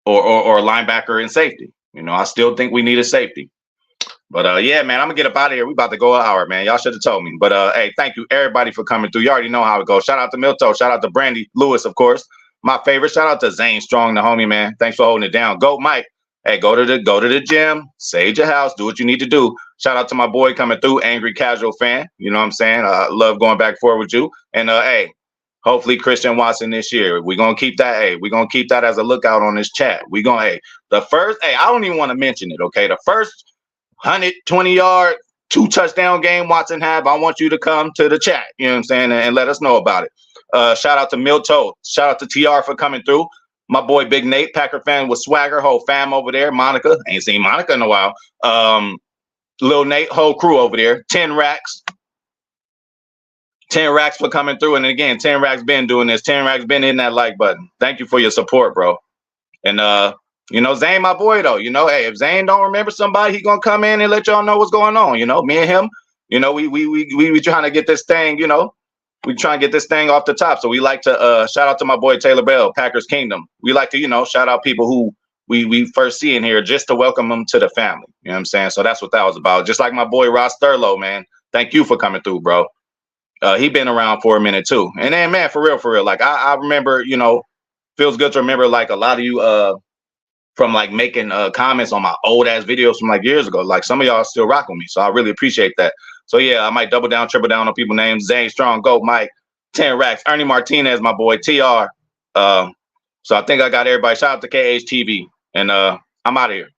Or linebacker and safety? I still think we need a safety. But yeah, man, I'm gonna get up out of here. We about to go an hour, man. Y'all should have told me. But hey, thank you everybody for coming through. You already know how it goes. Shout out to Milto. Shout out to Brandy Lewis, of course. My favorite. Shout out to Zane Strong, the homie, man. Thanks for holding it down. Go, Mike. Hey, go to the gym, sage your house, do what you need to do. Shout out to my boy coming through, Angry Casual Fan. You know what I'm saying? Love going back and forth with you. And hey, hopefully Christian Watson this year. We're gonna keep that. Hey, we're gonna keep that as a lookout on this chat. We gonna the first. Hey, I don't even want to mention it. Okay, the first 120-yard, 2-touchdown game Watson had. I want you to come to the chat. You know what I'm saying, and let us know about it. Shout out to Milto. Shout out to TR for coming through. My boy Big Nate, Packer fan with swagger, whole fam over there. Monica, ain't seen Monica in a while. Lil Nate, whole crew over there. 10 racks. 10 racks for coming through. And again, 10 racks been doing this. 10 racks been hitting that like button. Thank you for your support, bro. And Zane, my boy, though. Hey, if Zane don't remember somebody, he gonna come in and let y'all know what's going on. Me and him, we trying to get this thing, we try and get this thing off the top. So we like to shout out to my boy Taylor Bell, Packers Kingdom. We like to, shout out people who we first see in here just to welcome them to the family. You know what I'm saying? So that's what that was about. Just like my boy Ross Thurlow, man. Thank you for coming through, bro. He been around for a minute too. And then, man, for real. Like I remember, feels good to remember like a lot of you from like making comments on my old ass videos from like years ago. Like some of y'all still rock with me. So I really appreciate that. So yeah, I might double down, triple down on people's names. Zane Strong, Goat Mike, 10 racks, Ernie Martinez, my boy, TR. So I think I got everybody. Shout out to KHTV. And I'm out of here.